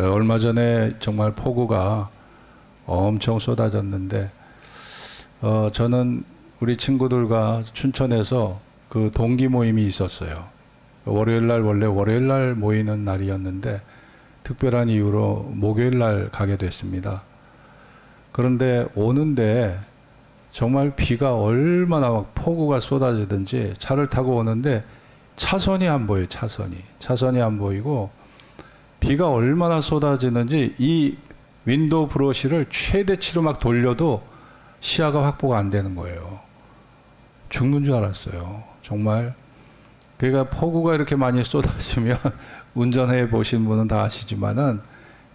얼마 전에 정말 폭우가 엄청 쏟아졌는데 저는 우리 친구들과 춘천에서 그 동기 모임이 있었어요. 월요일 날 원래 월요일 날 모이는 날이었는데 특별한 이유로 목요일 날 가게 됐습니다. 그런데 오는데 정말 비가 얼마나 막 폭우가 쏟아지든지 차를 타고 오는데 차선이 안 보여요. 차선이 안 보이고 비가 얼마나 쏟아지는지 이 윈도우 브러쉬를 최대치로 막 돌려도 시야가 확보가 안 되는 거예요. 죽는 줄 알았어요. 정말. 그러니까 폭우가 이렇게 많이 쏟아지면 운전해 보신 분은 다 아시지만은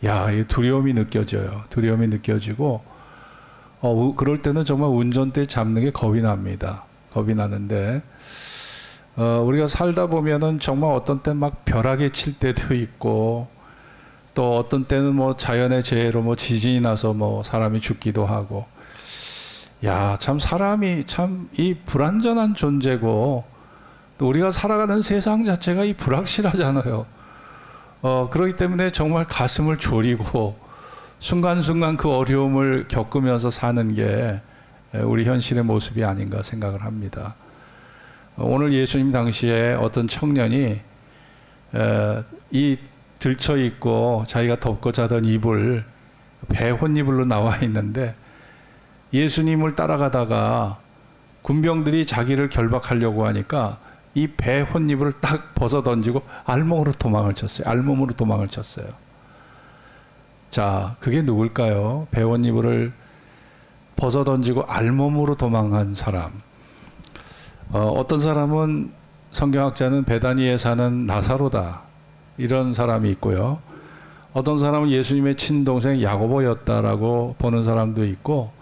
야, 이 두려움이 느껴져요. 두려움이 느껴지고 그럴 때는 정말 운전대 잡는 게 겁이 납니다. 겁이 나는데 우리가 살다 보면은 정말 어떤 때 막 벼락이 칠 때도 있고 또 어떤 때는 뭐 자연의 재해로 뭐 지진이 나서 뭐 사람이 죽기도 하고 야, 참 사람이 참 이 불완전한 존재고 또 우리가 살아가는 세상 자체가 이 불확실하잖아요. 그렇기 때문에 정말 가슴을 졸이고 순간순간 그 어려움을 겪으면서 사는 게 우리 현실의 모습이 아닌가 생각을 합니다. 오늘 예수님 당시에 어떤 청년이 이 들쳐 있고 자기가 덮고 자던 이불 배 혼이불로 나와 있는데 예수님을 따라가다가 군병들이 자기를 결박하려고 하니까 이 배 혼이불을 딱 벗어 던지고 알몸으로 도망을 쳤어요. 자, 그게 누굴까요? 배 혼이불을 벗어 던지고 알몸으로 도망한 사람. 어떤 사람은 성경학자는 베다니에 사는 나사로다 이런 사람이 있고요. 어떤 사람은 예수님의 친동생 야고보였다라고 보는 사람도 있고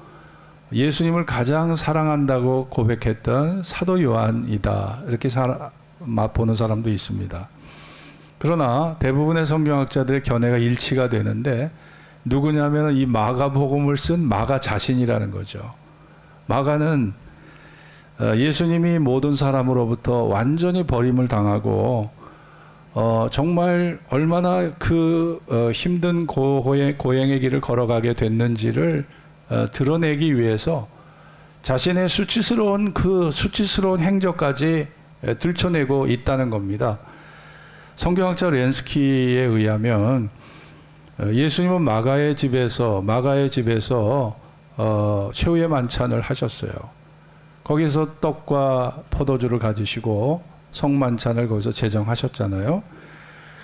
예수님을 가장 사랑한다고 고백했던 사도 요한이다 이렇게 보는 사람도 있습니다. 그러나 대부분의 성경학자들의 견해가 일치가 되는데 누구냐면 이 마가복음을 쓴 마가 자신이라는 거죠. 마가는 예수님이 모든 사람으로부터 완전히 버림을 당하고 정말 얼마나 그 힘든 고행의 길을 걸어가게 됐는지를 드러내기 위해서 자신의 수치스러운 행적까지 들춰내고 있다는 겁니다. 성경학자 렌스키에 의하면 예수님은 마가의 집에서 최후의 만찬을 하셨어요. 거기서 떡과 포도주를 가지시고 성만찬을 거기서 제정하셨잖아요.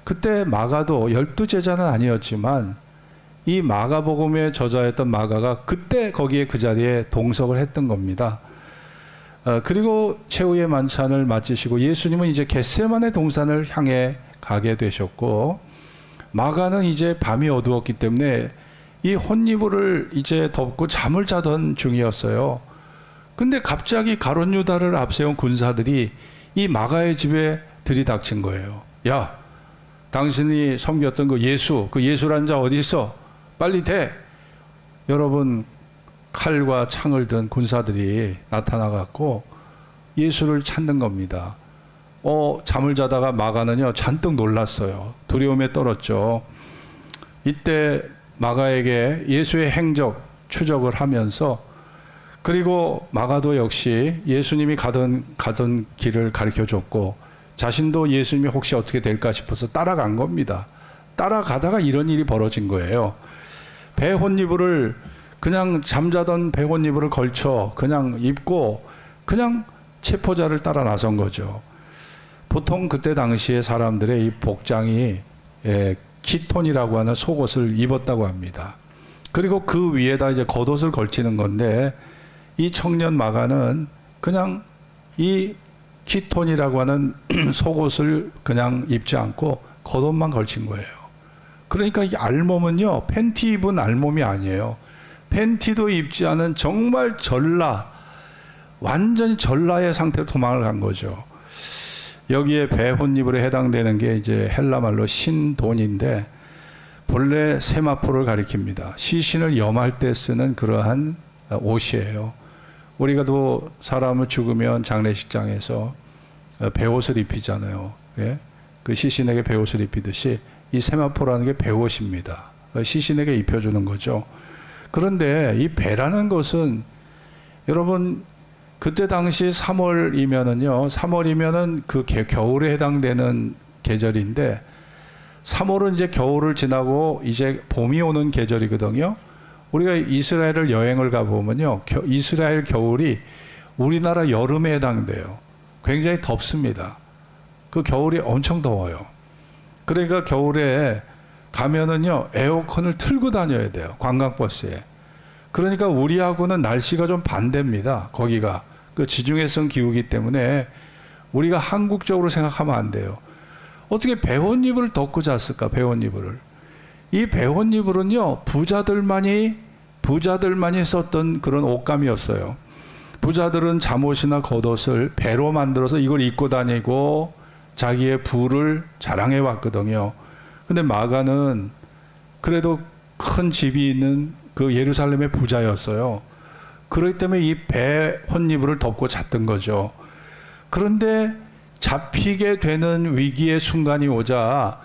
그때 마가도 12제자는 아니었지만 이 마가복음의 저자였던 마가가 그때 거기에 그 자리에 동석을 했던 겁니다. 그리고 최후의 만찬을 마치시고 예수님은 이제 겟세마네 동산을 향해 가게 되셨고 마가는 이제 밤이 어두웠기 때문에 이 혼이불을 이제 덮고 잠을 자던 중이었어요. 근데 갑자기 가룟 유다를 앞세운 군사들이 이 마가의 집에 들이닥친 거예요. 야, 당신이 섬겼던 그 예수란 자 어디 있어? 빨리 대! 여러분, 칼과 창을 든 군사들이 나타나갖고 예수를 찾는 겁니다. 잠을 자다가 마가는요, 잔뜩 놀랐어요. 두려움에 떨었죠. 이때 마가에게 예수의 행적 추적을 하면서 그리고 마가도 역시 예수님이 가던 길을 가르쳐 줬고 자신도 예수님이 혹시 어떻게 될까 싶어서 따라간 겁니다. 따라가다가 이런 일이 벌어진 거예요. 배 혼이불을 그냥 잠자던 배 혼이불을 걸쳐 그냥 입고 그냥 체포자를 따라 나선 거죠. 보통 그때 당시에 사람들의 이 복장이 키톤이라고 하는 속옷을 입었다고 합니다. 그리고 그 위에다 이제 겉옷을 걸치는 건데 이 청년 마가는 그냥 이 키톤이라고 하는 속옷을 그냥 입지 않고 겉옷만 걸친 거예요. 그러니까 이 알몸은요, 팬티 입은 알몸이 아니에요. 팬티도 입지 않은 정말 완전히 전라의 상태로 도망을 간 거죠. 여기에 배 혼이불에 해당되는 게 이제 헬라말로 신돈인데 본래 세마포를 가리킵니다. 시신을 염할 때 쓰는 그러한 옷이에요. 우리가 또 사람을 죽으면 장례식장에서 배옷을 입히잖아요. 예? 그 시신에게 배옷을 입히듯이 이 세마포라는 게 배옷입니다. 시신에게 입혀주는 거죠. 그런데 이 배라는 것은 여러분 그때 당시 3월이면은 그 겨울에 해당되는 계절인데 3월은 이제 겨울을 지나고 이제 봄이 오는 계절이거든요. 우리가 이스라엘을 여행을 가보면요. 이스라엘 겨울이 우리나라 여름에 해당돼요. 굉장히 덥습니다. 그 겨울이 엄청 더워요. 그러니까 겨울에 가면은요, 에어컨을 틀고 다녀야 돼요. 관광버스에. 그러니까 우리하고는 날씨가 좀 반대입니다. 거기가. 그 지중해성 기후이기 때문에 우리가 한국적으로 생각하면 안 돼요. 어떻게 배옷이불을 덮고 잤을까, 배옷이불을. 이 배옷이불은요, 부자들만이 썼던 그런 옷감이었어요. 부자들은 잠옷이나 겉옷을 배로 만들어서 이걸 입고 다니고 자기의 부를 자랑해 왔거든요. 근데 마가는 그래도 큰 집이 있는 그 예루살렘의 부자였어요. 그렇기 때문에 이 배 혼이불을 덮고 잤던 거죠. 그런데 잡히게 되는 위기의 순간이 오자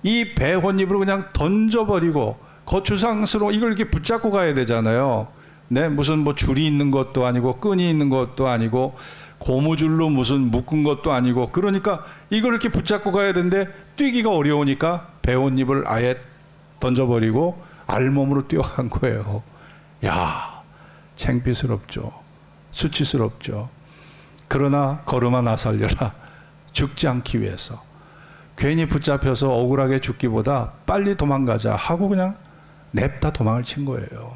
이 배 혼이불을 그냥 던져버리고 거추장스러워 이걸 이렇게 붙잡고 가야 되잖아요. 네, 무슨 뭐 줄이 있는 것도 아니고 끈이 있는 것도 아니고 고무줄로 무슨 묶은 것도 아니고 그러니까 이걸 이렇게 붙잡고 가야 되는데 뛰기가 어려우니까 배 혼이불을 아예 던져버리고 알몸으로 뛰어간 거예요. 야, 창피스럽죠. 수치스럽죠. 그러나 걸음아 나 살려라. 죽지 않기 위해서. 괜히 붙잡혀서 억울하게 죽기보다 빨리 도망가자 하고 그냥 냅다 도망을 친 거예요.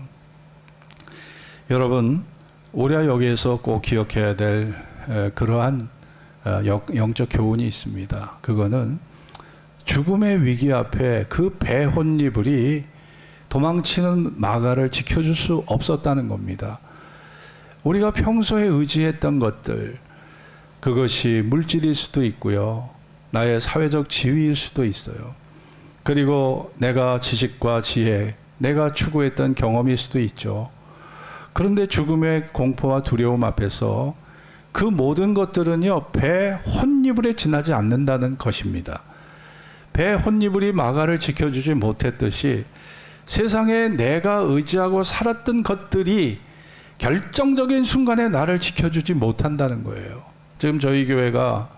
여러분, 우리가 여기에서 꼭 기억해야 될 그러한 영적 교훈이 있습니다. 그거는 죽음의 위기 앞에 그 배 혼이불이 도망치는 마가를 지켜줄 수 없었다는 겁니다. 우리가 평소에 의지했던 것들, 그것이 물질일 수도 있고요. 나의 사회적 지위일 수도 있어요. 그리고 내가 지식과 지혜, 내가 추구했던 경험일 수도 있죠. 그런데 죽음의 공포와 두려움 앞에서 그 모든 것들은요, 배 혼이불에 지나지 않는다는 것입니다. 배 혼이불이 마가를 지켜주지 못했듯이 세상에 내가 의지하고 살았던 것들이 결정적인 순간에 나를 지켜주지 못한다는 거예요. 지금 저희 교회가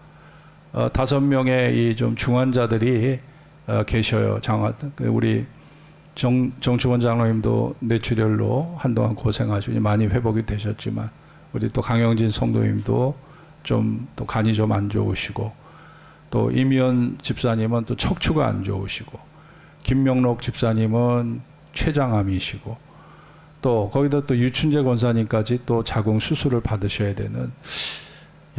5명의 이 좀 중환자들이 계셔요. 우리 정충원 장로님도 뇌출혈로 한동안 고생하시고 많이 회복이 되셨지만 우리 또 강영진 성도님도 좀 또 간이 좀 안 좋으시고 또 이미연 집사님은 또 척추가 안 좋으시고 김명록 집사님은 췌장암이시고 또 거기다 또 유춘재 권사님까지 또 자궁 수술을 받으셔야 되는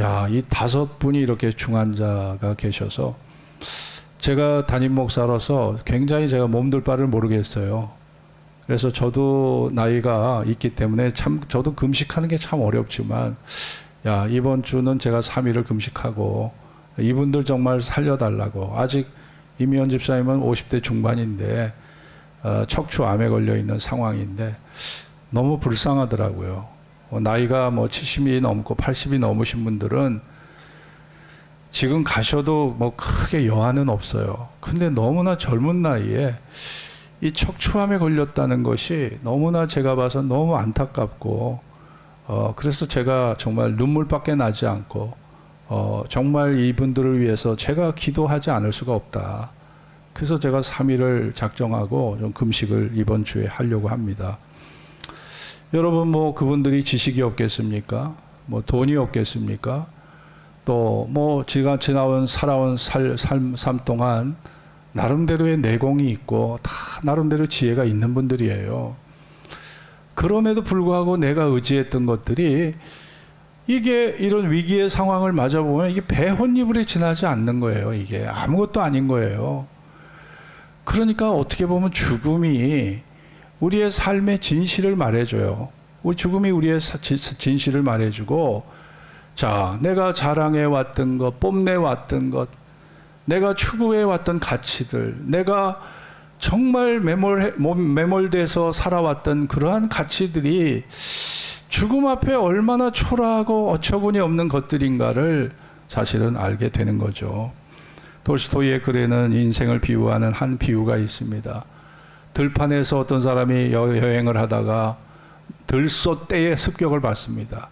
야, 이 5분이 이렇게 중환자가 계셔서 제가 담임 목사로서 굉장히 제가 몸둘 바를 모르겠어요. 그래서 저도 나이가 있기 때문에 참 저도 금식하는 게 참 어렵지만 야, 이번 주는 제가 3일을 금식하고 이분들 정말 살려달라고. 아직 이미연 집사님은 50대 중반인데 척추암에 걸려 있는 상황인데 너무 불쌍하더라고요. 나이가 뭐 70이 넘고 80이 넘으신 분들은 지금 가셔도 뭐 크게 여한은 없어요. 근데 너무나 젊은 나이에 이 척추암에 걸렸다는 것이 너무나 제가 봐서 너무 안타깝고 그래서 제가 정말 눈물밖에 나지 않고 정말 이분들을 위해서 제가 기도하지 않을 수가 없다. 그래서 제가 3일을 작정하고 좀 금식을 이번 주에 하려고 합니다. 여러분 뭐 그분들이 지식이 없겠습니까? 뭐 돈이 없겠습니까? 또 뭐 제가 살아온 삶 동안 나름대로의 내공이 있고 다 나름대로 지혜가 있는 분들이에요. 그럼에도 불구하고 내가 의지했던 것들이 이게 이런 위기의 상황을 맞아보면 이게 배 혼이불에 지나지 않는 거예요. 이게 아무것도 아닌 거예요. 그러니까 어떻게 보면 죽음이 우리의 삶의 진실을 말해줘요. 우리 죽음이 우리의 진실을 말해주고, 자, 내가 자랑해왔던 것, 뽐내왔던 것, 내가 추구해왔던 가치들, 내가 정말 매몰돼서 살아왔던 그러한 가치들이 죽음 앞에 얼마나 초라하고 어처구니 없는 것들인가를 사실은 알게 되는 거죠. 돌스토이의 글에는 인생을 비유하는 한 비유가 있습니다. 들판에서 어떤 사람이 여행을 하다가 들소떼의 습격을 받습니다.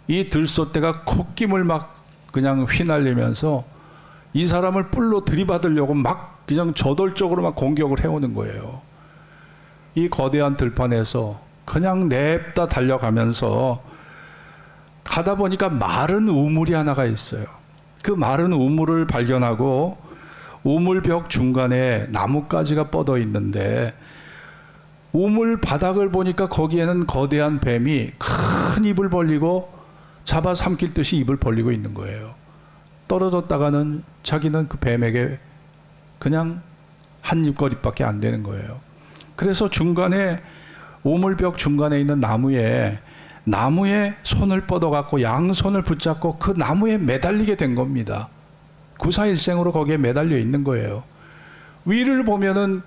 이 들소떼가 콧김을 막 그냥 휘날리면서 이 사람을 뿔로 들이받으려고 막 그냥 저돌적으로 막 공격을 해오는 거예요. 이 거대한 들판에서 그냥 냅다 달려가면서 가다 보니까 마른 우물이 하나가 있어요. 그 마른 우물을 발견하고 우물벽 중간에 나뭇가지가 뻗어 있는데 우물 바닥을 보니까 거기에는 거대한 뱀이 큰 입을 벌리고 잡아삼킬 듯이 입을 벌리고 있는 거예요. 떨어졌다가는 자기는 그 뱀에게 그냥 한 입거리밖에 안 되는 거예요. 그래서 중간에 우물벽 중간에 있는 나무에 손을 뻗어갖고 양손을 붙잡고 그 나무에 매달리게 된 겁니다. 구사일생으로 거기에 매달려 있는 거예요. 위를 보면은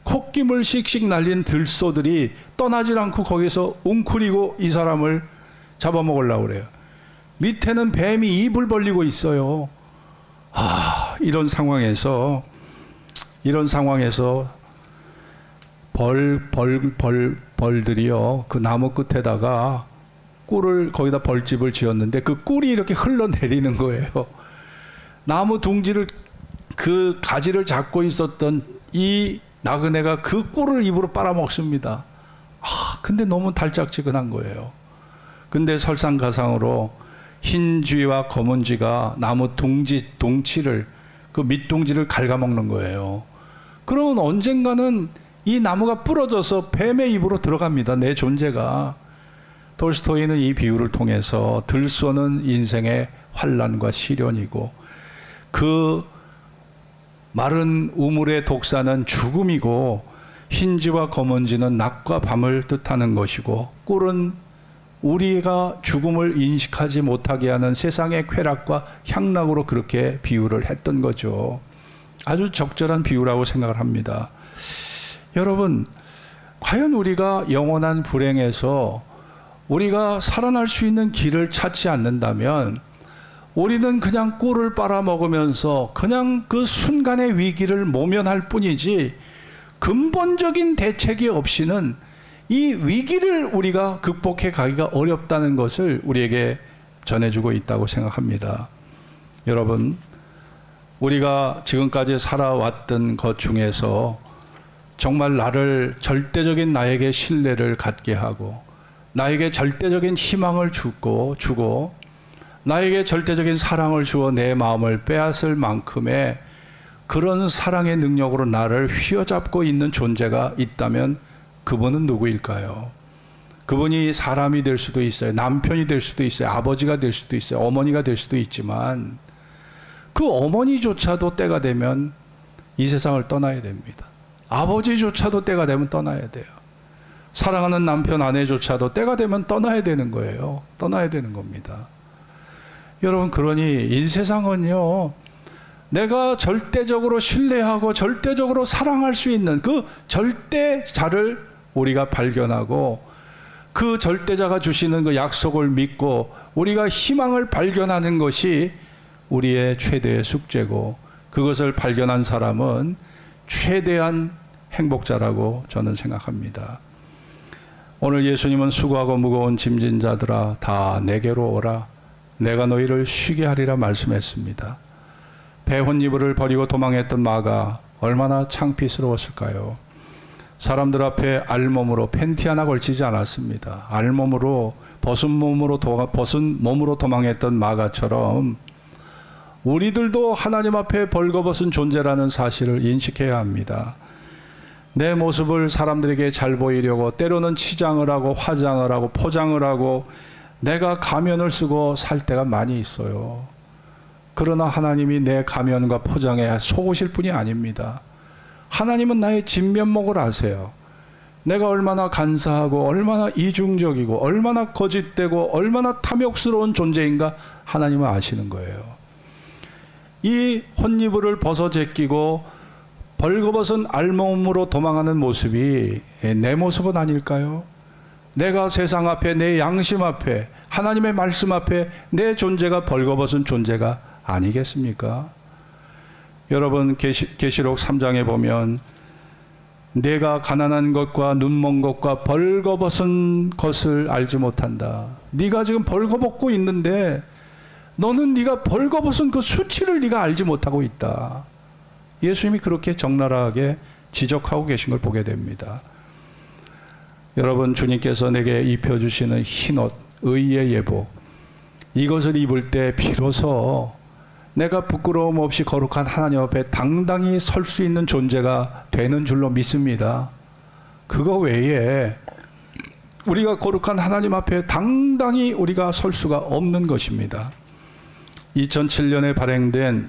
콧김을 씩씩 날린 들소들이 떠나질 않고 거기서 웅크리고 이 사람을 잡아먹으려고 그래요. 밑에는 뱀이 입을 벌리고 있어요. 이런 상황에서 벌들이요, 그 나무 끝에다가 꿀을 거기다 벌집을 지었는데 그 꿀이 이렇게 흘러내리는 거예요. 나무 둥지를 그 가지를 잡고 있었던 이 나그네가 그 꿀을 입으로 빨아먹습니다. 근데 너무 달짝지근한 거예요. 근데 설상가상으로 흰 쥐와 검은 쥐가 나무 둥치를 그 밑둥지를 갉아먹는 거예요. 그러면 언젠가는 이 나무가 부러져서 뱀의 입으로 들어갑니다. 내 존재가. 돌스토이는 이 비유를 통해서 들소는 인생의 환난과 시련이고 그 마른 우물의 독사는 죽음이고 흰지와 검은지는 낮과 밤을 뜻하는 것이고 꿀은 우리가 죽음을 인식하지 못하게 하는 세상의 쾌락과 향락으로 그렇게 비유를 했던 거죠. 아주 적절한 비유라고 생각을 합니다. 여러분, 과연 우리가 영원한 불행에서 우리가 살아날 수 있는 길을 찾지 않는다면 우리는 그냥 꿀을 빨아먹으면서 그냥 그 순간의 위기를 모면할 뿐이지 근본적인 대책이 없이는 이 위기를 우리가 극복해 가기가 어렵다는 것을 우리에게 전해주고 있다고 생각합니다. 여러분, 우리가 지금까지 살아왔던 것 중에서 정말 나를 절대적인 나에게 신뢰를 갖게 하고 나에게 절대적인 희망을 주고 나에게 절대적인 사랑을 주어 내 마음을 빼앗을 만큼의 그런 사랑의 능력으로 나를 휘어잡고 있는 존재가 있다면 그분은 누구일까요? 그분이 사람이 될 수도 있어요. 남편이 될 수도 있어요. 아버지가 될 수도 있어요. 어머니가 될 수도 있지만 그 어머니조차도 때가 되면 이 세상을 떠나야 됩니다. 아버지조차도 때가 되면 떠나야 돼요. 사랑하는 남편, 아내조차도 때가 되면 떠나야 되는 거예요. 떠나야 되는 겁니다. 여러분, 그러니 이 세상은요, 내가 절대적으로 신뢰하고 절대적으로 사랑할 수 있는 그 절대자를 우리가 발견하고 그 절대자가 주시는 그 약속을 믿고 우리가 희망을 발견하는 것이 우리의 최대의 숙제고 그것을 발견한 사람은 최대한 행복자라고 저는 생각합니다. 오늘 예수님은 수고하고 무거운 짐진 자들아 다 내게로 오라 내가 너희를 쉬게 하리라 말씀했습니다. 배혼이불을 버리고 도망했던 마가 얼마나 창피스러웠을까요? 사람들 앞에 알몸으로 팬티 하나 걸치지 않았습니다. 알몸으로 벗은 몸으로 도망했던 마가처럼 우리들도 하나님 앞에 벌거벗은 존재라는 사실을 인식해야 합니다. 내 모습을 사람들에게 잘 보이려고 때로는 치장을 하고 화장을 하고 포장을 하고 내가 가면을 쓰고 살 때가 많이 있어요. 그러나 하나님이 내 가면과 포장에 속으실 분이 아닙니다. 하나님은 나의 진면목을 아세요. 내가 얼마나 간사하고 얼마나 이중적이고 얼마나 거짓되고 얼마나 탐욕스러운 존재인가 하나님은 아시는 거예요. 이 혼이불을 벗어 제끼고 벌거벗은 알몸으로 도망하는 모습이 내 모습은 아닐까요? 내가 세상 앞에 내 양심 앞에 하나님의 말씀 앞에 내 존재가 벌거벗은 존재가 아니겠습니까? 여러분 계시록 3장에 보면 내가 가난한 것과 눈먼 것과 벌거벗은 것을 알지 못한다. 네가 지금 벌거벗고 있는데 너는 네가 벌거벗은 그 수치를 네가 알지 못하고 있다. 예수님이 그렇게 적나라하게 지적하고 계신 걸 보게 됩니다. 여러분, 주님께서 내게 입혀주시는 흰옷, 의의 예복, 이것을 입을 때 비로소 내가 부끄러움 없이 거룩한 하나님 앞에 당당히 설 수 있는 존재가 되는 줄로 믿습니다. 그거 외에 우리가 거룩한 하나님 앞에 당당히 우리가 설 수가 없는 것입니다. 2007년에 발행된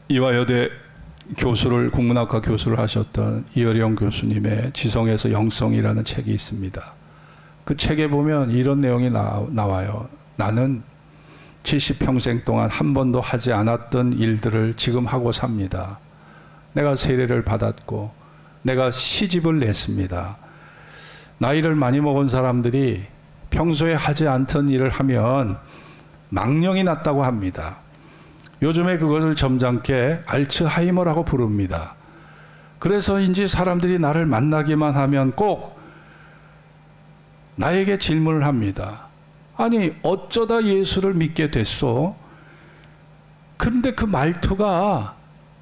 이화여대 교수를, 국문학과 교수를 하셨던 이어령 교수님의 지성에서 영성이라는 책이 있습니다. 그 책에 보면 이런 내용이 나와요. 나는 70평생 동안 한 번도 하지 않았던 일들을 지금 하고 삽니다. 내가 세례를 받았고 내가 시집을 냈습니다. 나이를 많이 먹은 사람들이 평소에 하지 않던 일을 하면 망령이 났다고 합니다. 요즘에 그것을 점잖게 알츠하이머라고 부릅니다. 그래서인지 사람들이 나를 만나기만 하면 꼭 나에게 질문을 합니다. 아니, 어쩌다 예수를 믿게 됐소? 그런데 그 말투가,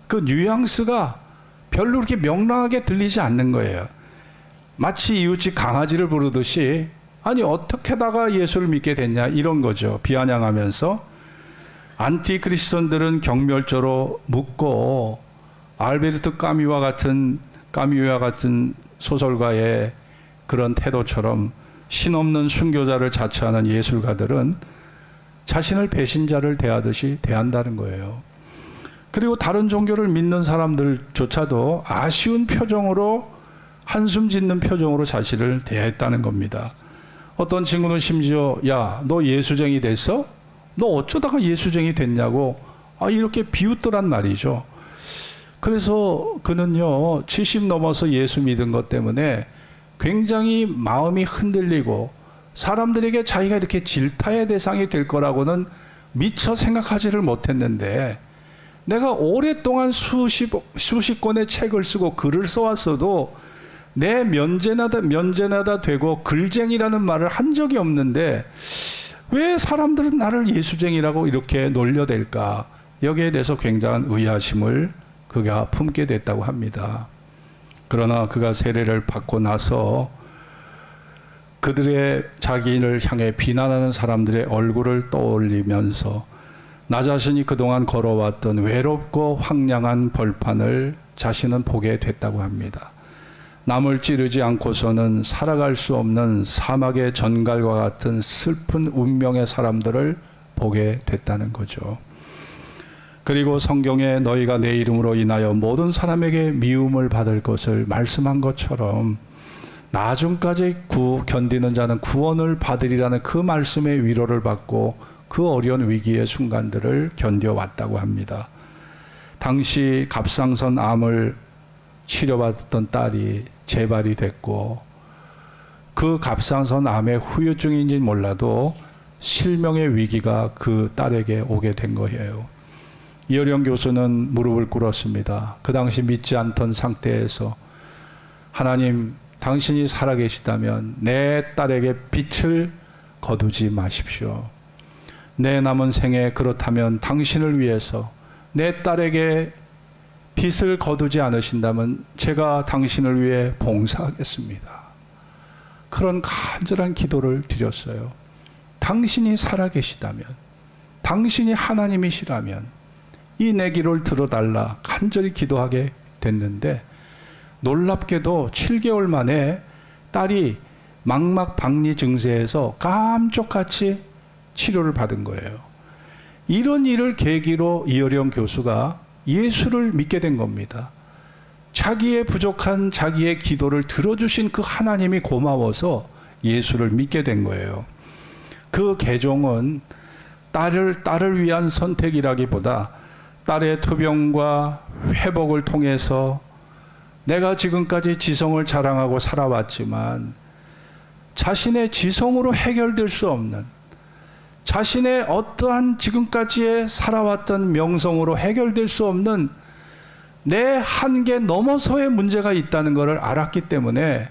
그 뉘앙스가 별로 그렇게 명랑하게 들리지 않는 거예요. 마치 이웃집 강아지를 부르듯이, 아니 어떻게다가 예수를 믿게 됐냐, 이런 거죠. 비아냥하면서. 안티크리스천들은 경멸조로 묻고, 알베르트 까미와 같은 소설가의 그런 태도처럼 신없는 순교자를 자처하는 예술가들은 자신을 배신자를 대하듯이 대한다는 거예요. 그리고 다른 종교를 믿는 사람들조차도 아쉬운 표정으로, 한숨 짓는 표정으로 자신을 대했다는 겁니다. 어떤 친구는 심지어 야, 너 예수쟁이 됐어? 너 어쩌다가 예수쟁이 됐냐고 이렇게 비웃더란 말이죠. 그래서 그는요, 70 넘어서 예수 믿은 것 때문에 굉장히 마음이 흔들리고 사람들에게 자기가 이렇게 질타의 대상이 될 거라고는 미처 생각하지를 못했는데, 내가 오랫동안 수십 권의 책을 쓰고 글을 써왔어도 내 면제나다 되고 글쟁이라는 말을 한 적이 없는데 왜 사람들은 나를 예수쟁이라고 이렇게 놀려댈까? 여기에 대해서 굉장한 의아심을 그가 품게 됐다고 합니다. 그러나 그가 세례를 받고 나서 그들의 자기를 향해 비난하는 사람들의 얼굴을 떠올리면서 나 자신이 그동안 걸어왔던 외롭고 황량한 벌판을 자신은 보게 됐다고 합니다. 남을 찌르지 않고서는 살아갈 수 없는 사막의 전갈과 같은 슬픈 운명의 사람들을 보게 됐다는 거죠. 그리고 성경에 너희가 내 이름으로 인하여 모든 사람에게 미움을 받을 것을 말씀한 것처럼 나중까지 견디는 자는 구원을 받으리라는 그 말씀의 위로를 받고 그 어려운 위기의 순간들을 견뎌왔다고 합니다. 당시 갑상선 암을 치료받았던 딸이 재발이 됐고, 그 갑상선 암의 후유증인지 몰라도 실명의 위기가 그 딸에게 오게 된 거예요. 이어령 교수는 무릎을 꿇었습니다. 그 당시 믿지 않던 상태에서 하나님, 당신이 살아계시다면 내 딸에게 빛을 거두지 마십시오. 내 남은 생에 그렇다면 당신을 위해서 내 딸에게 빛을 거두지 않으신다면 제가 당신을 위해 봉사하겠습니다. 그런 간절한 기도를 드렸어요. 당신이 살아계시다면, 당신이 하나님이시라면 이 내 기도를 들어달라 간절히 기도하게 됐는데, 놀랍게도 7개월 만에 딸이 망막 박리 증세에서 깜짝같이 치료를 받은 거예요. 이런 일을 계기로 이어령 교수가 예수를 믿게 된 겁니다. 자기의 부족한 자기의 기도를 들어주신 그 하나님이 고마워서 예수를 믿게 된 거예요. 그 개종은 딸을 위한 선택이라기보다 딸의 투병과 회복을 통해서 내가 지금까지 지성을 자랑하고 살아왔지만 자신의 지성으로 해결될 수 없는, 자신의 어떠한 지금까지의 살아왔던 명성으로 해결될 수 없는 내 한계 넘어서의 문제가 있다는 것을 알았기 때문에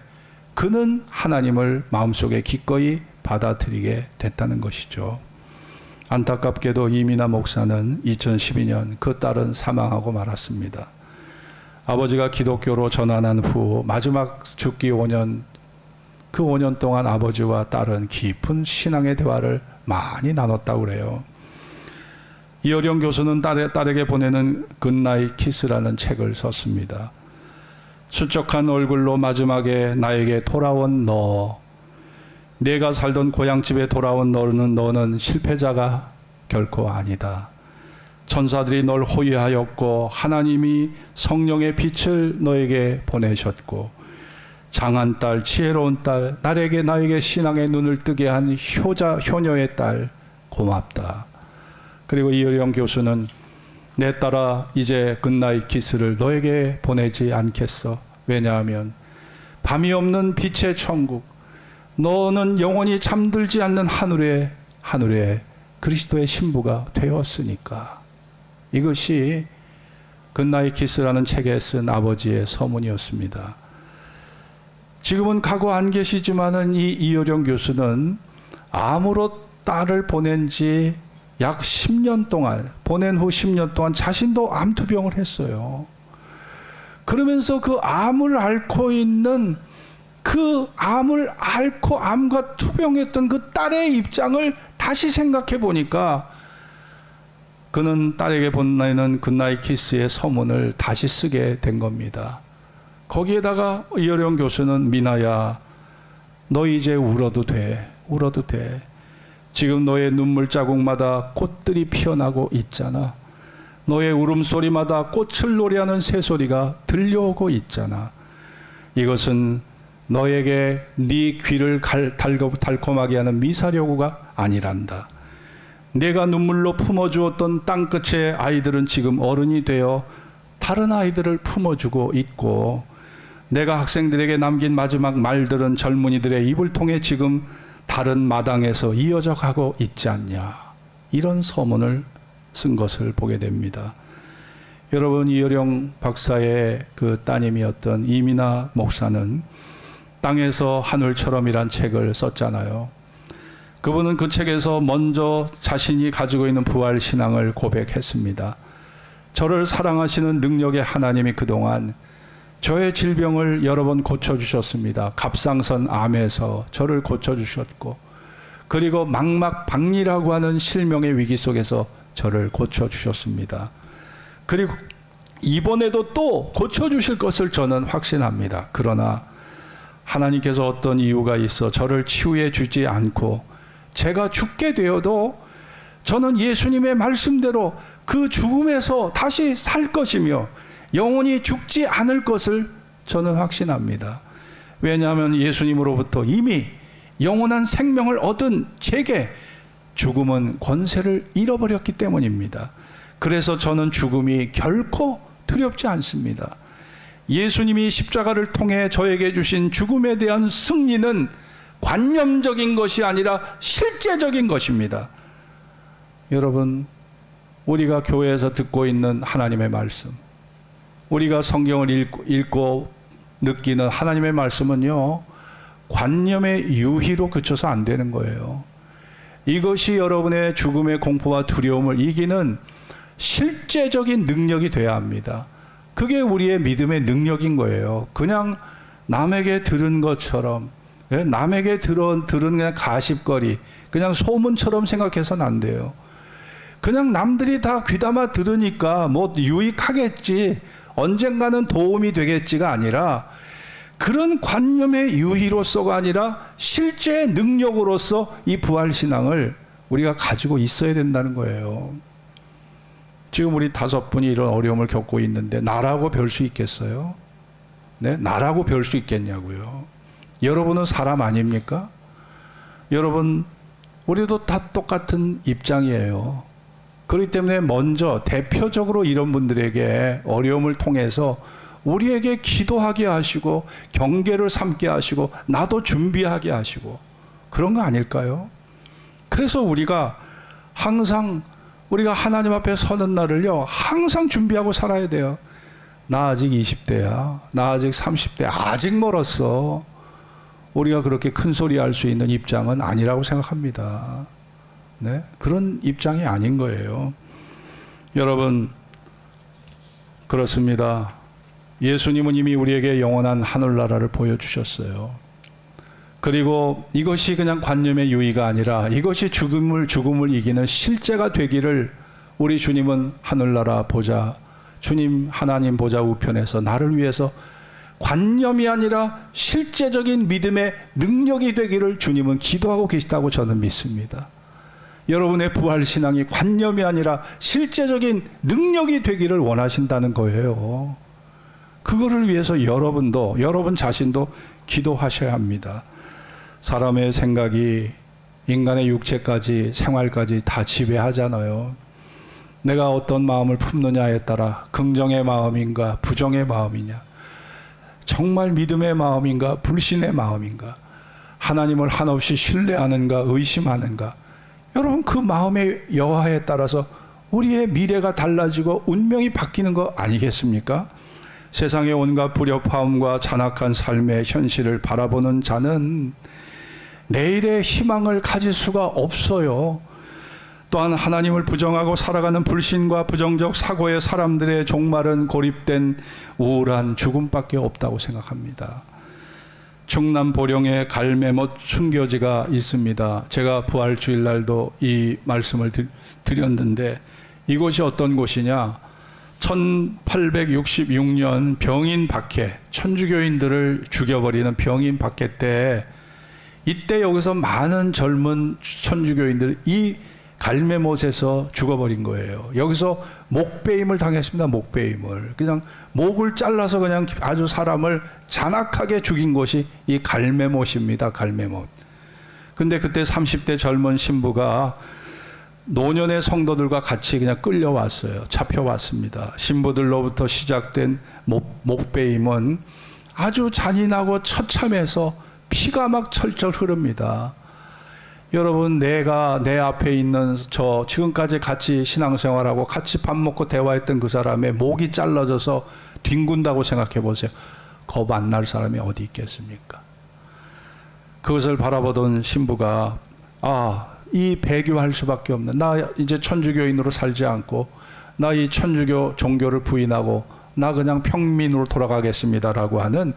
그는 하나님을 마음속에 기꺼이 받아들이게 됐다는 것이죠. 안타깝게도 이민아 목사는 2012년 그 딸은 사망하고 말았습니다. 아버지가 기독교로 전환한 후 마지막 죽기 5년, 그 5년 동안 아버지와 딸은 깊은 신앙의 대화를 많이 나눴다고 그래요. 이어령 교수는 딸에게 보내는 굿나잇 키스라는 책을 썼습니다. 수척한 얼굴로 마지막에 나에게 돌아온 너, 내가 살던 고향집에 돌아온 너는 실패자가 결코 아니다. 천사들이 널 호위하였고 하나님이 성령의 빛을 너에게 보내셨고 장한 딸, 지혜로운 딸, 나에게 신앙의 눈을 뜨게 한 효녀의 딸, 고맙다. 그리고 이어령 교수는 내 딸아, 이제 굿나잇 키스를 너에게 보내지 않겠어. 왜냐하면 밤이 없는 빛의 천국, 너는 영원히 잠들지 않는 하늘에 그리스도의 신부가 되었으니까. 이것이 굿나잇 키스라는 책에 쓴 아버지의 서문이었습니다. 지금은 가고 안 계시지만은 이 이어령 교수는 암으로 딸을 보낸 지 약 10년 동안, 보낸 후 10년 동안 자신도 암투병을 했어요. 그러면서 그 암을 앓고 있는, 그 암을 앓고 암과 투병했던 그 딸의 입장을 다시 생각해 보니까 그는 딸에게 보내는 굿나잇 키스의 서문을 다시 쓰게 된 겁니다. 거기에다가 이어령 교수는 미나야, 너 이제 울어도 돼. 지금 너의 눈물 자국마다 꽃들이 피어나고 있잖아. 너의 울음소리마다 꽃을 노래하는 새소리가 들려오고 있잖아. 이것은 너에게 네 귀를 달콤하게 하는 미사려구가 아니란다. 내가 눈물로 품어주었던 땅끝의 아이들은 지금 어른이 되어 다른 아이들을 품어주고 있고, 내가 학생들에게 남긴 마지막 말들은 젊은이들의 입을 통해 지금 다른 마당에서 이어져 가고 있지 않냐. 이런 서문을 쓴 것을 보게 됩니다. 여러분, 이어령 박사의 그 따님이었던 이민아 목사는 땅에서 하늘처럼이란 책을 썼잖아요. 그분은 그 책에서 먼저 자신이 가지고 있는 부활 신앙을 고백했습니다. 저를 사랑하시는 능력의 하나님이 그동안 저의 질병을 여러 번 고쳐주셨습니다. 갑상선 암에서 저를 고쳐주셨고, 그리고 망막박리라고 하는 실명의 위기 속에서 저를 고쳐주셨습니다. 그리고 이번에도 또 고쳐주실 것을 저는 확신합니다. 그러나 하나님께서 어떤 이유가 있어 저를 치유해 주지 않고 제가 죽게 되어도 저는 예수님의 말씀대로 그 죽음에서 다시 살 것이며 영원히 죽지 않을 것을 저는 확신합니다. 왜냐하면 예수님으로부터 이미 영원한 생명을 얻은 제게 죽음은 권세를 잃어버렸기 때문입니다. 그래서 저는 죽음이 결코 두렵지 않습니다. 예수님이 십자가를 통해 저에게 주신 죽음에 대한 승리는 관념적인 것이 아니라 실제적인 것입니다. 여러분, 우리가 교회에서 듣고 있는 하나님의 말씀, 우리가 성경을 읽고 느끼는 하나님의 말씀은요, 관념의 유희로 그쳐서 안 되는 거예요. 이것이 여러분의 죽음의 공포와 두려움을 이기는 실제적인 능력이 돼야 합니다. 그게 우리의 믿음의 능력인 거예요. 그냥 남에게 들은 것처럼, 남에게 들은 그냥 가십거리, 그냥 소문처럼 생각해서는 안 돼요. 그냥 남들이 다 귀담아 들으니까 뭐 유익하겠지, 언젠가는 도움이 되겠지가 아니라, 그런 관념의 유희로서가 아니라 실제 능력으로서 이 부활신앙을 우리가 가지고 있어야 된다는 거예요. 지금 우리 5분이 이런 어려움을 겪고 있는데 나라고 별 수 있겠어요? 네? 나라고 별 수 있겠냐고요. 여러분은 사람 아닙니까? 여러분, 우리도 다 똑같은 입장이에요. 그렇기 때문에 먼저 대표적으로 이런 분들에게 어려움을 통해서 우리에게 기도하게 하시고 경계를 삼게 하시고 나도 준비하게 하시고 그런 거 아닐까요? 그래서 우리가 항상 우리가 하나님 앞에 서는 날을요, 항상 준비하고 살아야 돼요. 나 아직 20대야. 나 아직 30대. 아직 멀었어. 우리가 그렇게 큰 소리 할 수 있는 입장은 아니라고 생각합니다. 네? 그런 입장이 아닌 거예요. 여러분, 그렇습니다. 예수님은 이미 우리에게 영원한 하늘나라를 보여주셨어요. 그리고 이것이 그냥 관념의 유의가 아니라 이것이 죽음을 이기는 실제가 되기를 우리 주님은 하늘나라 보좌, 주님 하나님 보좌 우편에서 나를 위해서 관념이 아니라 실제적인 믿음의 능력이 되기를 주님은 기도하고 계시다고 저는 믿습니다. 여러분의 부활신앙이 관념이 아니라 실제적인 능력이 되기를 원하신다는 거예요. 그거를 위해서 여러분도, 여러분 자신도 기도하셔야 합니다. 사람의 생각이 인간의 육체까지, 생활까지 다 지배하잖아요. 내가 어떤 마음을 품느냐에 따라 긍정의 마음인가 부정의 마음이냐, 정말 믿음의 마음인가 불신의 마음인가, 하나님을 한없이 신뢰하는가 의심하는가, 여러분 그 마음의 여하에 따라서 우리의 미래가 달라지고 운명이 바뀌는 거 아니겠습니까? 세상의 온갖 불협화음과 잔악한 삶의 현실을 바라보는 자는 내일의 희망을 가질 수가 없어요. 또한 하나님을 부정하고 살아가는 불신과 부정적 사고의 사람들의 종말은 고립된 우울한 죽음밖에 없다고 생각합니다. 충남 보령에 갈매못 순교지가 있습니다. 제가 부활주일날도 이 말씀을 드렸는데 이곳이 어떤 곳이냐, 1866년 병인 박해, 천주교인들을 죽여버리는 병인 박해 때, 이때 여기서 많은 젊은 천주교인들이 이 갈매못에서 죽어버린 거예요. 여기서 목베임을 당했습니다. 목베임을. 그냥 목을 잘라서 그냥 아주 사람을 잔악하게 죽인 곳이 이 갈매못입니다. 갈매못. 근데 그때 30대 젊은 신부가 노년의 성도들과 같이 그냥 끌려왔어요. 잡혀왔습니다. 신부들로부터 시작된 목베임은 아주 잔인하고 처참해서 피가 막 철철 흐릅니다. 여러분, 내가 내 앞에 있는 저 지금까지 같이 신앙생활하고 같이 밥 먹고 대화했던 그 사람의 목이 잘라져서 뒹군다고 생각해 보세요. 겁 안 날 사람이 어디 있겠습니까? 그것을 바라보던 신부가 이 배교할 수밖에 없는, 나 이제 천주교인으로 살지 않고 나 이 천주교 종교를 부인하고 나 그냥 평민으로 돌아가겠습니다라고 하는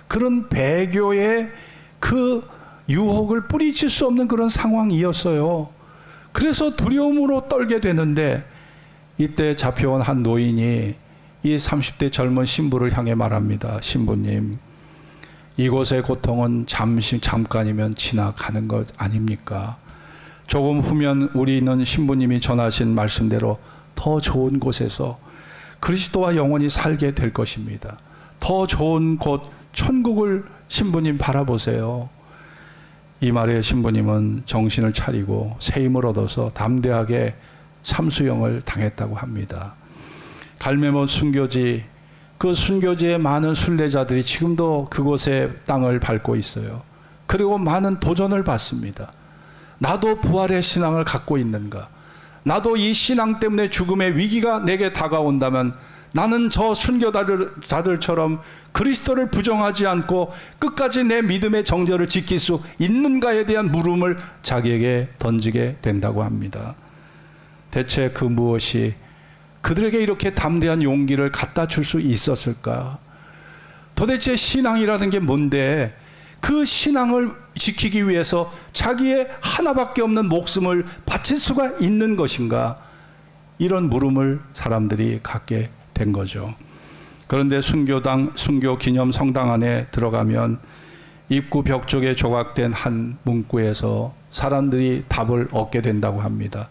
그런 배교의 그 유혹을 뿌리칠 수 없는 그런 상황이었어요. 그래서 두려움으로 떨게 되는데 이때 잡혀온 한 노인이 이 30대 젊은 신부를 향해 말합니다. 신부님, 이곳의 고통은 잠깐이면 지나가는 것 아닙니까? 조금 후면 우리는 신부님이 전하신 말씀대로 더 좋은 곳에서 그리스도와 영원히 살게 될 것입니다. 더 좋은 곳 천국을 신부님 바라보세요. 이 말에 신부님은 정신을 차리고 새 힘을 얻어서 담대하게 참수형을 당했다고 합니다. 갈매못 순교지, 그 순교지의 많은 순례자들이 지금도 그곳의 땅을 밟고 있어요. 그리고 많은 도전을 받습니다. 나도 부활의 신앙을 갖고 있는가? 나도 이 신앙 때문에 죽음의 위기가 내게 다가온다면 나는 저 순교자들처럼 그리스도를 부정하지 않고 끝까지 내 믿음의 정절을 지킬 수 있는가에 대한 물음을 자기에게 던지게 된다고 합니다. 대체 그 무엇이 그들에게 이렇게 담대한 용기를 갖다 줄 수 있었을까? 도대체 신앙이라는 게 뭔데 그 신앙을 지키기 위해서 자기의 하나밖에 없는 목숨을 바칠 수가 있는 것인가? 이런 물음을 사람들이 갖게 된 거죠. 그런데 순교 기념 성당 안에 들어가면 입구 벽 쪽에 조각된 한 문구에서 사람들이 답을 얻게 된다고 합니다.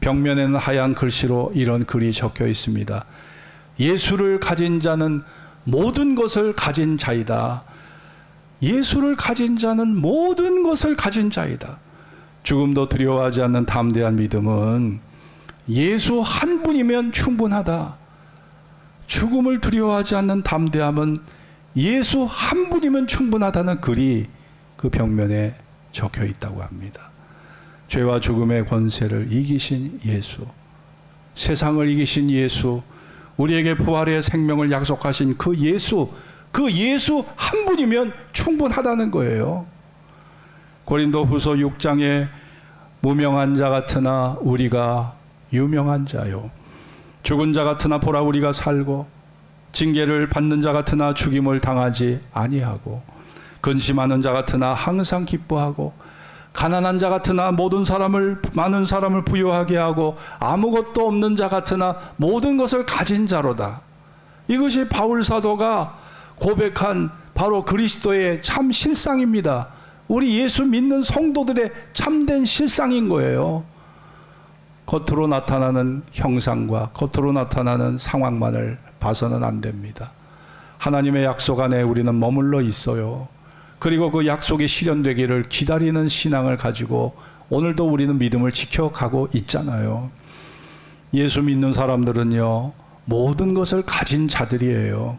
벽면에는 하얀 글씨로 이런 글이 적혀 있습니다. 예수를 가진 자는 모든 것을 가진 자이다. 예수를 가진 자는 모든 것을 가진 자이다. 죽음도 두려워하지 않는 담대한 믿음은 예수 한 분이면 충분하다. 죽음을 두려워하지 않는 담대함은 예수 한 분이면 충분하다는 글이 그 벽면에 적혀 있다고 합니다. 죄와 죽음의 권세를 이기신 예수, 세상을 이기신 예수, 우리에게 부활의 생명을 약속하신 그 예수 한 분이면 충분하다는 거예요. 고린도후서 6장에 무명한 자 같으나 우리가 유명한 자요, 죽은 자 같으나 보라 우리가 살고, 징계를 받는 자 같으나 죽임을 당하지 아니하고, 근심하는 자 같으나 항상 기뻐하고, 가난한 자 같으나 많은 사람을 부유하게 하고, 아무것도 없는 자 같으나 모든 것을 가진 자로다. 이것이 바울 사도가 고백한 바로 그리스도의 참 실상입니다. 우리 예수 믿는 성도들의 참된 실상인 거예요. 겉으로 나타나는 형상과 겉으로 나타나는 상황만을 봐서는 안 됩니다. 하나님의 약속 안에 우리는 머물러 있어요. 그리고 그 약속이 실현되기를 기다리는 신앙을 가지고 오늘도 우리는 믿음을 지켜가고 있잖아요. 예수 믿는 사람들은요, 모든 것을 가진 자들이에요.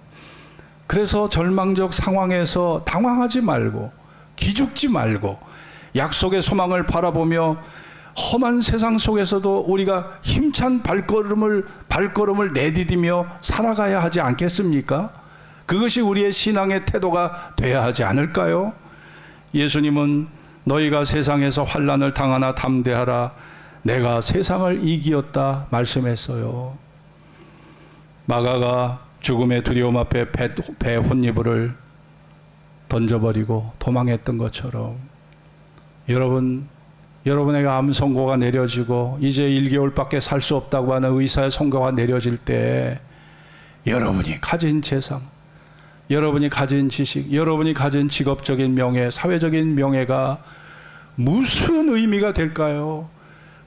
그래서 절망적 상황에서 당황하지 말고 기죽지 말고 약속의 소망을 바라보며 험한 세상 속에서도 우리가 힘찬 발걸음을 내디디며 살아가야 하지 않겠습니까? 그것이 우리의 신앙의 태도가 돼야 하지 않을까요? 예수님은 너희가 세상에서 환난을 당하나 담대하라, 내가 세상을 이기었다 말씀했어요. 마가가 죽음의 두려움 앞에 배 혼이불을 던져버리고 도망했던 것처럼, 여러분에게 암 선고가 내려지고 이제 1개월밖에 살 수 없다고 하는 의사의 선고가 내려질 때, 여러분이 가진 재산, 여러분이 가진 지식, 여러분이 가진 직업적인 명예, 사회적인 명예가 무슨 의미가 될까요?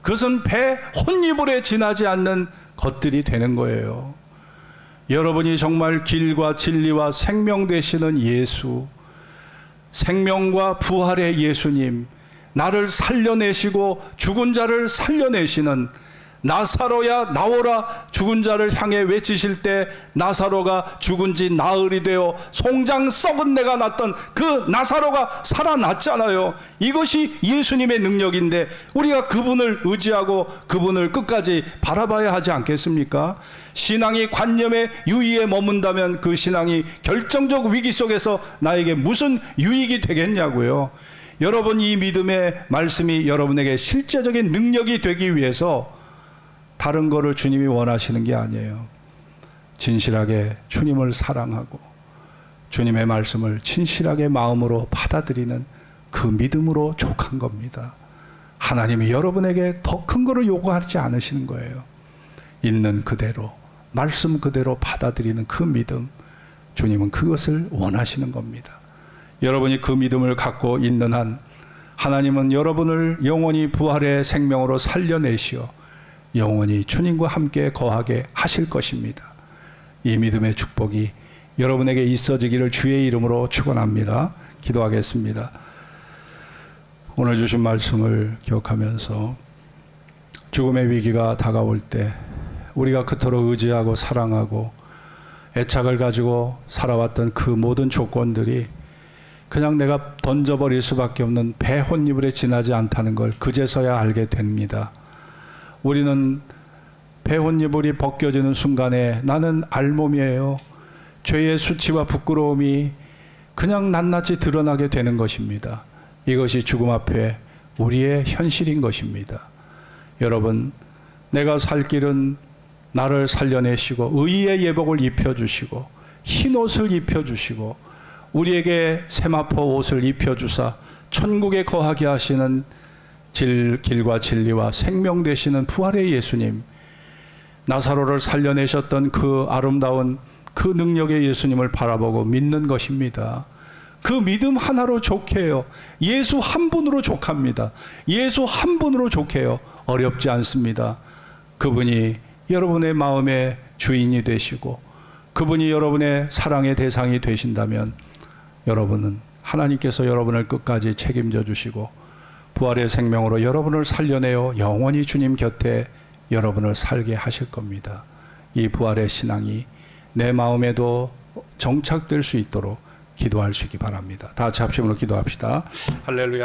그것은 배 혼이불에 지나지 않는 것들이 되는 거예요. 여러분이 정말 길과 진리와 생명 되시는 예수, 생명과 부활의 예수님, 나를 살려내시고 죽은 자를 살려내시는, 나사로야 나오라 죽은 자를 향해 외치실 때 나사로가 죽은 지 나흘이 되어 송장 썩은 내가 났던 그 나사로가 살아났잖아요. 이것이 예수님의 능력인데 우리가 그분을 의지하고 그분을 끝까지 바라봐야 하지 않겠습니까? 신앙이 관념의 유의에 머문다면 그 신앙이 결정적 위기 속에서 나에게 무슨 유익이 되겠냐고요. 여러분, 이 믿음의 말씀이 여러분에게 실제적인 능력이 되기 위해서 다른 거를 주님이 원하시는 게 아니에요. 진실하게 주님을 사랑하고 주님의 말씀을 진실하게 마음으로 받아들이는 그 믿음으로 족한 겁니다. 하나님이 여러분에게 더 큰 거를 요구하지 않으시는 거예요. 있는 그대로, 말씀 그대로 받아들이는 그 믿음, 주님은 그것을 원하시는 겁니다. 여러분이 그 믿음을 갖고 있는 한 하나님은 여러분을 영원히 부활의 생명으로 살려내시어 영원히 주님과 함께 거하게 하실 것입니다. 이 믿음의 축복이 여러분에게 있어지기를 주의 이름으로 축원합니다. 기도하겠습니다. 오늘 주신 말씀을 기억하면서 죽음의 위기가 다가올 때 우리가 그토록 의지하고 사랑하고 애착을 가지고 살아왔던 그 모든 조건들이 그냥 내가 던져버릴 수밖에 없는 배 혼이불에 지나지 않다는 걸 그제서야 알게 됩니다. 우리는 배 혼이불이 벗겨지는 순간에 나는 알몸이에요. 죄의 수치와 부끄러움이 그냥 낱낱이 드러나게 되는 것입니다. 이것이 죽음 앞에 우리의 현실인 것입니다. 여러분, 내가 살 길은 나를 살려내시고 의의 예복을 입혀주시고 흰 옷을 입혀주시고 우리에게 세마포 옷을 입혀주사 천국에 거하게 하시는 길과 진리와 생명 되시는 부활의 예수님, 나사로를 살려내셨던 그 아름다운 그 능력의 예수님을 바라보고 믿는 것입니다. 그 믿음 하나로 족해요. 예수 한 분으로 족합니다. 예수 한 분으로 족해요. 어렵지 않습니다. 그분이 여러분의 마음의 주인이 되시고 그분이 여러분의 사랑의 대상이 되신다면 여러분은 하나님께서 여러분을 끝까지 책임져 주시고 부활의 생명으로 여러분을 살려내어 영원히 주님 곁에 여러분을 살게 하실 겁니다. 이 부활의 신앙이 내 마음에도 정착될 수 있도록 기도할 수 있기 바랍니다. 다 같이 합심으로 기도합시다. 할렐루야.